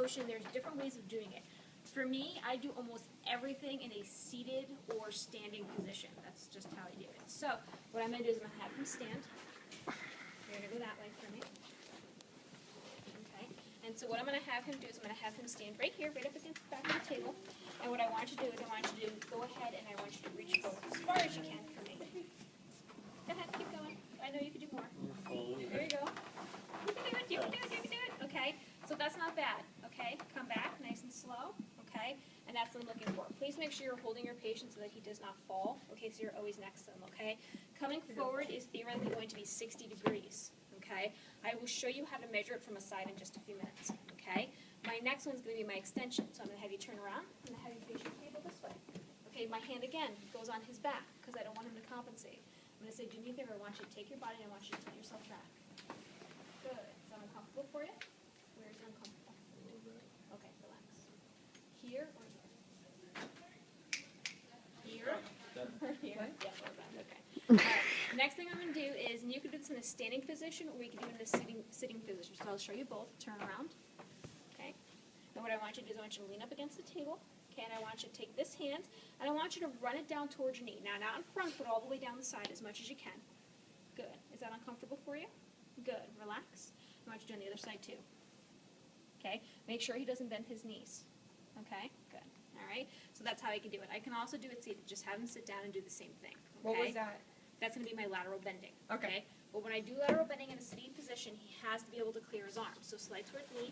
motion, there's different ways of doing it. For me, I do almost everything in a seated or standing position. That's just how I do it. So what I'm going to do is I'm going to have him stand. You're going to go that way for me. Okay. And so what I'm going to have him do is I'm going to have him stand right here, right up against the back of the table. And what I want you to do is I want you to go ahead and I want you to reach forward as far as you can for me. Go ahead, keep going. I know you can do more. There you go. You can do it, you can do it, you can do it. Okay, so that's not bad. Okay, come back nice and slow. Okay, and that's what I'm looking for. Please make sure you're holding your patient so that he does not fall. Okay, so you're always next to him. Okay, coming forward is theoretically going to be 60 degrees. Okay, I will show you how to measure it from a side in just a few minutes. Okay, my next one is going to be my extension. So I'm going to have you turn around. I'm going to have your patient table this way. Okay, my hand again goes on his back because I don't want him to compensate. I'm going to say, do me a favor, I want you to take your body and I want you to tilt yourself back. Good. Is that uncomfortable for you? Where is it uncomfortable? Okay, relax. Here or here? Here? Or here? Yeah, we're back. Okay. All right. Next thing I'm going to do is, and you can do this in a standing position or we can do it in a sitting position. So I'll show you both. Turn around. Okay. And what I want you to do is I want you to lean up against the table. Okay, and I want you to take this hand, and I want you to run it down towards your knee. Now, not in front, but all the way down the side as much as you can. Good. Is that uncomfortable for you? Good. Relax. I want you to do on the other side, too. Okay? Make sure he doesn't bend his knees. Okay? Good. All right? So that's how I can do it. I can also do it seated. Just have him sit down and do the same thing. Okay? What was that? That's going to be my lateral bending. Okay. But when I do lateral bending in a sitting position, he has to be able to clear his arms. So slide towards me.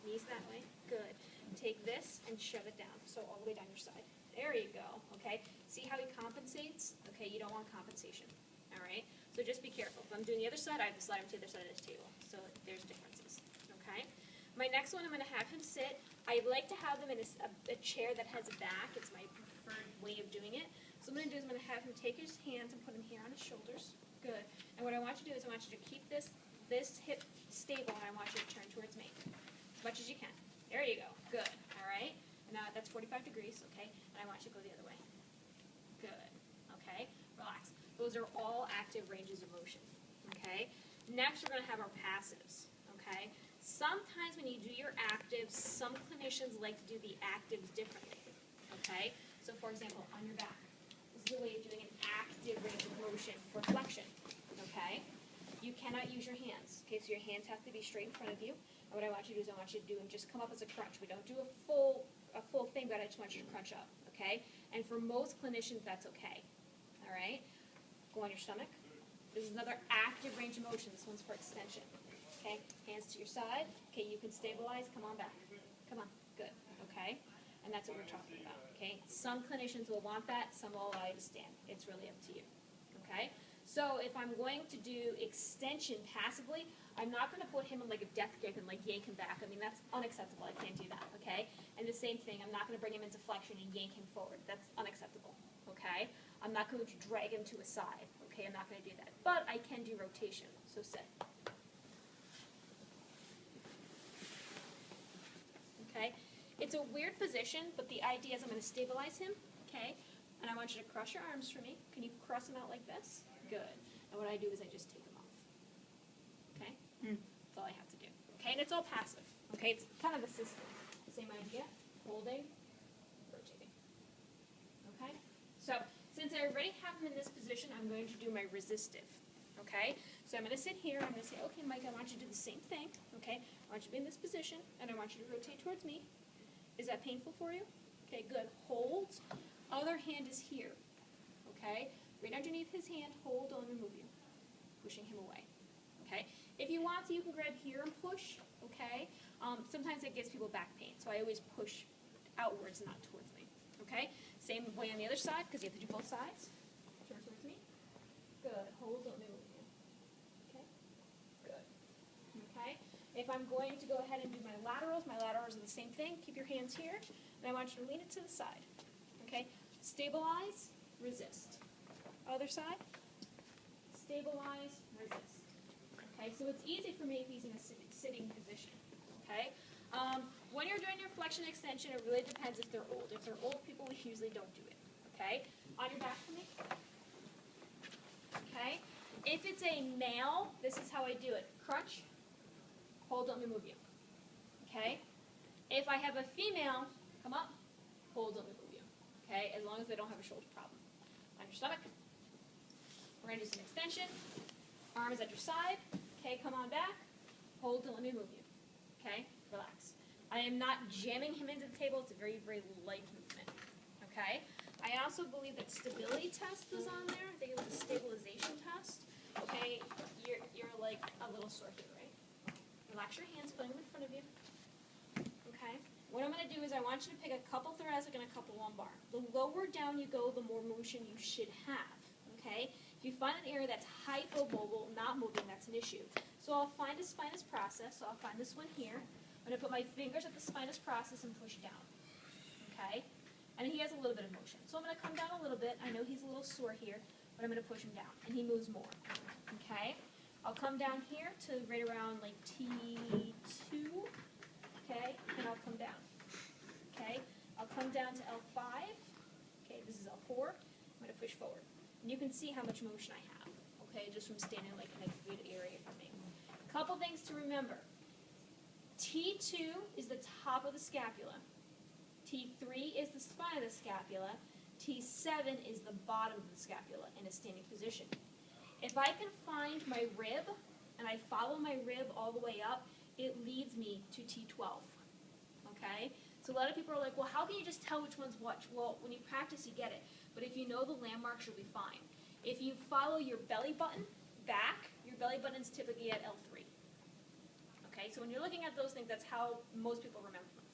Knees that way. Good. Take this and shove it down. So all the way down your side. There you go. Okay. See how he compensates? Okay. You don't want compensation. All right. So just be careful. If I'm doing the other side, I have to slide him to the other side of this table. So there's differences. Okay. My next one, I'm going to have him sit. I like to have them in a chair that has a back. It's my preferred way of doing it. So what I'm going to do is I'm going to have him take his hands and put them here on his shoulders. Good. And what I want you to do is I want you to keep this hip stable, and I want you to turn towards me as much as you can. There you go. Good. All right. Now that's 45 degrees, okay? And I want you to go the other way. Good. Okay. Relax. Those are all active ranges of motion. Okay. Next, we're going to have our passives. Okay. Sometimes when you do your actives, some clinicians like to do the actives differently. Okay. So, for example, on your back, this is a way of doing an active range of motion for flexion. Okay. You cannot use your hands. Okay. So your hands have to be straight in front of you. And what I want you to do is I want you to do and just come up as a crunch. We don't do a full thing, but I just want you to crunch up, okay? And for most clinicians, that's okay. All right? Go on your stomach. This is another active range of motion. This one's for extension. Okay? Hands to your side. Okay, you can stabilize. Come on back. Come on. Good. Okay? And that's what we're talking about. Okay? Some clinicians will want that. Some will allow you to stand. It's really up to you. Okay? So if I'm going to do extension passively, I'm not going to put him in like a death grip and like yank him back. I mean, that's unacceptable. I can't do that, okay? And the same thing, I'm not going to bring him into flexion and yank him forward. That's unacceptable, okay? I'm not going to drag him to a side, okay? I'm not going to do that. But I can do rotation, so sit. Okay? It's a weird position, but the idea is I'm going to stabilize him, okay? And I want you to cross your arms for me. Can you cross them out like this? Good. And what I do is I just take them off. Okay? That's all I have to do. Okay? And it's all passive. Okay? It's kind of assisted. Same idea. Holding, rotating. Okay? So, since I already have him in this position, I'm going to do my resistive. Okay? So I'm going to sit here. I'm going to say, okay, Mike, I want you to do the same thing. Okay? I want you to be in this position, and I want you to rotate towards me. Is that painful for you? Okay, good. Hold. Other hand is here. Okay? Right underneath his hand, hold, don't remove you. Pushing him away. Okay? If you want to, you can grab here and push. Okay? Sometimes it gives people back pain, so I always push outwards, not towards me. Okay? Same way on the other side, because you have to do both sides. Turn towards me. Good. Hold, don't remove you. Okay? Good. Okay? If I'm going to go ahead and do my laterals are the same thing. Keep your hands here, and I want you to lean it to the side. Okay? Stabilize, resist. Other side. Stabilize, resist. Okay, so it's easy for me if he's in a sitting position. Okay? When you're doing your flexion extension, it really depends if they're old. If they're old people, we usually don't do it. Okay? On your back for me. Okay? If it's a male, this is how I do it. Crunch. Hold, don't remove you. Okay? If I have a female, come up, hold, don't move you. Okay, as long as they don't have a shoulder problem. On your stomach. We're going to do some extension. Arms at your side. Okay, come on back. Hold, don't let me move you. Okay, relax. I am not jamming him into the table. It's a very, very light movement. Okay? I also believe that stability test was on there. I think it was a stabilization test. Okay, you're like a little sore here, right? Relax your hands, put them in front of you. Okay? What I'm going to do is I want you to pick a couple thoracic and a couple lumbar. The lower down you go, the more motion you should have. Okay? If you find an area that's hypomobile, not moving, that's an issue. So I'll find a spinous process. So I'll find this one here. I'm going to put my fingers at the spinous process and push down. Okay? And he has a little bit of motion. So I'm going to come down a little bit. I know he's a little sore here, but I'm going to push him down. And he moves more. Okay? I'll come down here to right around like T2. Okay? And I'll come down. Okay? I'll come down to L5. Okay, this is L4. I'm going to push forward. And you can see how much motion I have. Okay? Just from standing like in a good area for me. Couple things to remember. T2 is the top of the scapula. T3 is the spine of the scapula. T7 is the bottom of the scapula in a standing position. If I can find my rib, and I follow my rib all the way up, it leads me to T12. Okay? So a lot of people are like, well, how can you just tell which one's which? Well, when you practice, you get it. But if you know the landmarks, you'll be fine. If you follow your belly button back, your belly button's typically at L3. Okay? So when you're looking at those things, that's how most people remember them.